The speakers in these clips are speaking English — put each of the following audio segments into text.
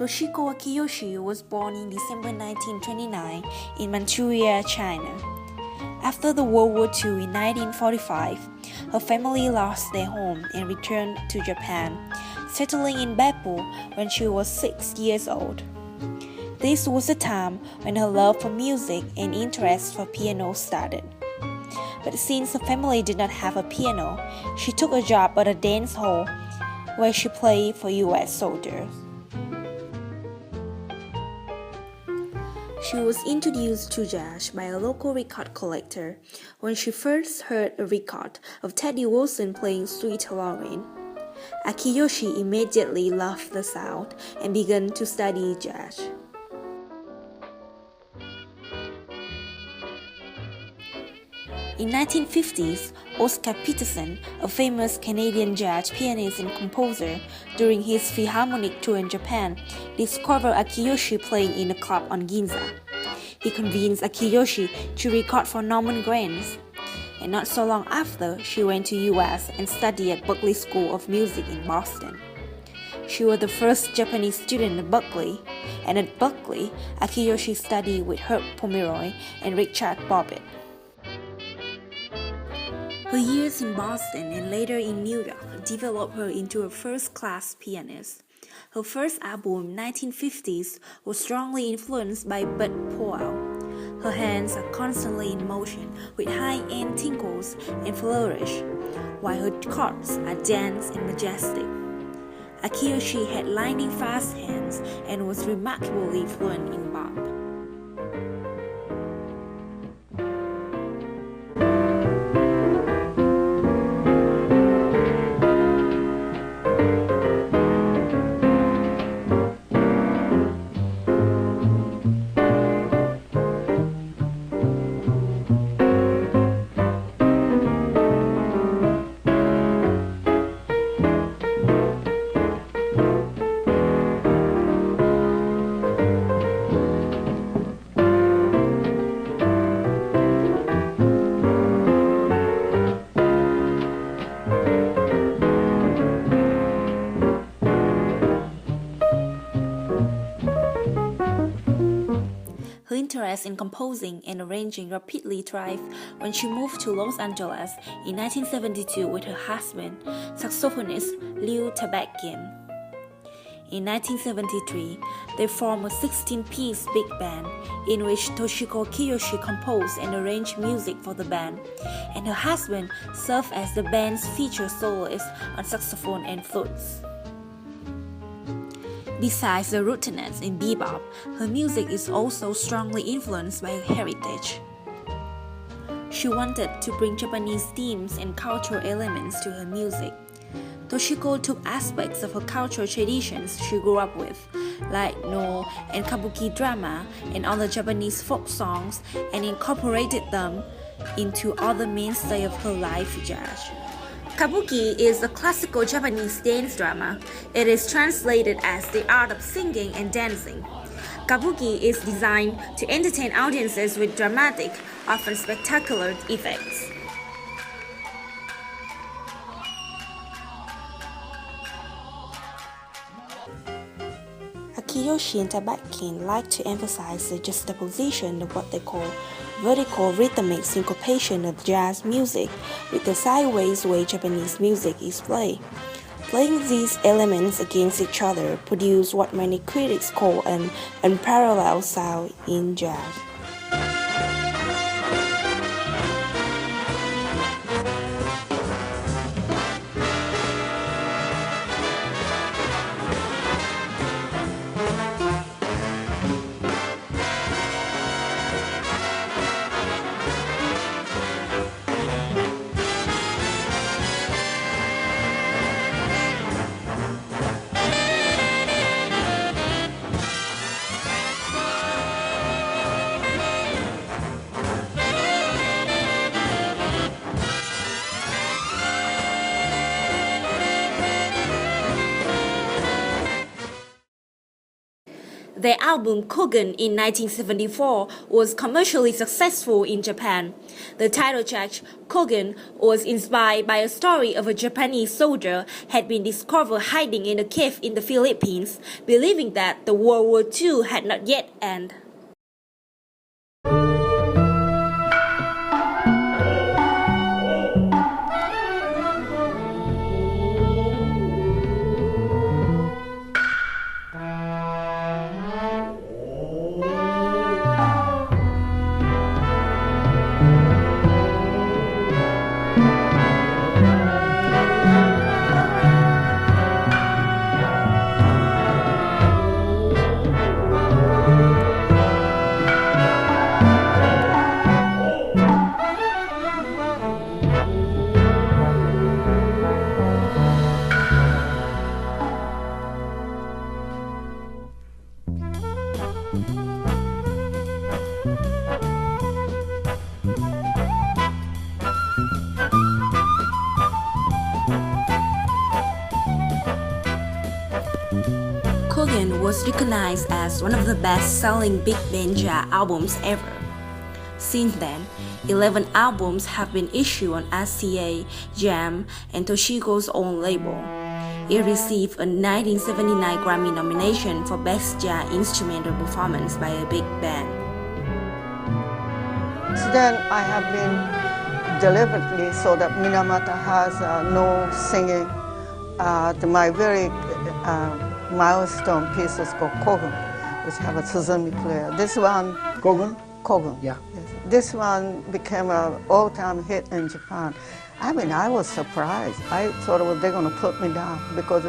Toshiko Akiyoshi was born in December 1929 in Manchuria, China. After the World War II in 1945, her family lost their home and returned to Japan, settling in Beppu when she was 6 years old. This was a time when her love for music and interest for piano started. But since her family did not have a piano, she took a job at a dance hall where she played for US soldiers. She was introduced to jazz by a local record collector when she first heard a record of Teddy Wilson playing Sweet Lorraine. Akiyoshi immediately loved the sound and began to study jazz. In 1950s, Oscar Peterson, a famous Canadian jazz pianist and composer, during his Philharmonic tour in Japan, discovered Akiyoshi playing in a club on Ginza. He convinced Akiyoshi to record for Norman Granz, and not so long after, she went to US and studied at Berklee School of Music in Boston. She was the first Japanese student at Berklee, and at Berklee, Akiyoshi studied with Herb Pomeroy and Richard Bobbitt. Her years in Boston and later in New York developed her into a first-class pianist. Her first album, 1950s, was strongly influenced by Bud Powell. Her hands are constantly in motion with high-end tinkles and flourish, while her chords are dense and majestic. Akiyoshi had lightning fast hands and was remarkably fluent in bop. Her interest in composing and arranging rapidly thrived when she moved to Los Angeles in 1972 with her husband, saxophonist Lew Tabachkian. In 1973, they formed a 16-piece big band in which Toshiko Akiyoshi composed and arranged music for the band, and her husband served as the band's featured soloist on saxophone and flutes. Besides the rootedness in bebop, her music is also strongly influenced by her heritage. She wanted to bring Japanese themes and cultural elements to her music. Toshiko took aspects of her cultural traditions she grew up with, like Noh and Kabuki drama and other Japanese folk songs, and incorporated them into other mainstays of her life jazz. Kabuki is a classical Japanese dance drama. It is translated as the art of singing and dancing. Kabuki is designed to entertain audiences with dramatic, often spectacular effects. Akiyoshi and Tabachkian like to emphasize the juxtaposition of what they call vertical rhythmic syncopation of jazz music with the sideways way Japanese music is played. Playing these elements against each other produce what many critics call an unparalleled sound in jazz. Their album Kogen in 1974 was commercially successful in Japan. The title track, Kogen, was inspired by a story of a Japanese soldier had been discovered hiding in a cave in the Philippines, believing that the World War II had not yet ended. Kogen was recognized as one of the best-selling big band jazz albums ever. Since then, 11 albums have been issued on RCA, Jam, and Toshiko's own label. It received a 1979 Grammy nomination for Best Jazz Instrumental Performance by a Big Band. Then I have been deliberately so that Minamata has no singing. My very milestone piece is called Kogen, which have a Suzumi player. This one, Kogen? Kogen. Yeah. Yes. This one became an all-time hit in Japan. I mean, I was surprised. I thought they're going to put me down because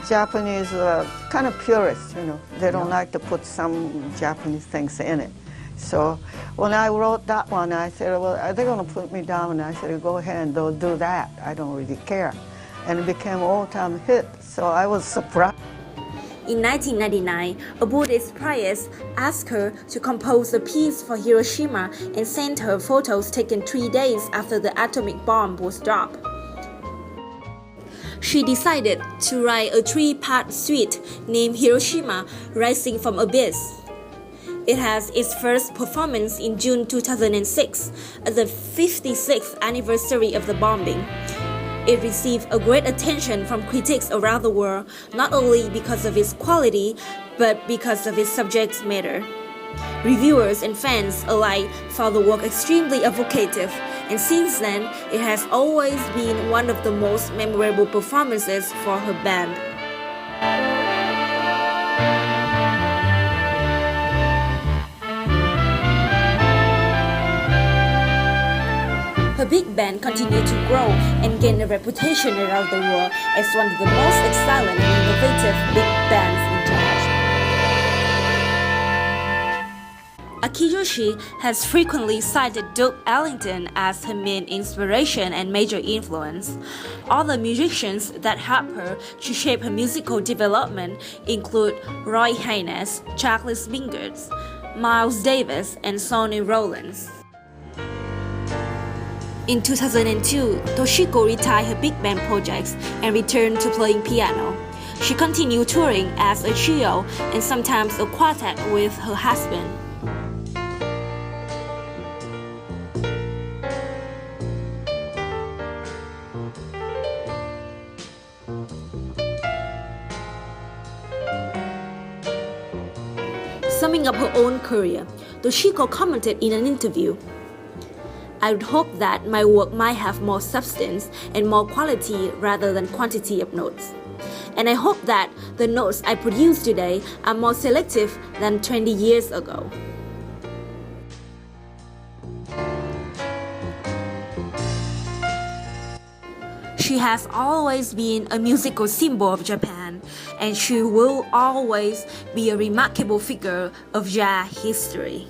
Japanese are kind of purists, you know. They don't like to put some Japanese things in it. So when I wrote that one, I said, well, are they going to put me down? And I said, go ahead and do that. I don't really care. And it became an all-time hit, so I was surprised. In 1999, a Buddhist priest asked her to compose a piece for Hiroshima and sent her photos taken 3 days after the atomic bomb was dropped. She decided to write a 3-part suite named Hiroshima Rising from Abyss. It has its first performance in June 2006, at the 56th anniversary of the bombing. It received a great attention from critics around the world, not only because of its quality, but because of its subject matter. Reviewers and fans alike found the work extremely evocative, and since then, it has always been one of the most memorable performances for her band. Her big band continued to grow and gain a reputation around the world as one of the most excellent and innovative big bands in jazz. Akiyoshi has frequently cited Duke Ellington as her main inspiration and major influence. Other musicians that helped her to shape her musical development include Roy Haynes, Charles Mingus, Miles Davis, and Sonny Rollins. In 2002, Toshiko retired her big band projects and returned to playing piano. She continued touring as a trio and sometimes a quartet with her husband. Summing up her own career, Toshiko commented in an interview, "I would hope that my work might have more substance and more quality rather than quantity of notes. And I hope that the notes I produce today are more selective than 20 years ago." She has always been a musical symbol of Japan, and she will always be a remarkable figure of jazz history.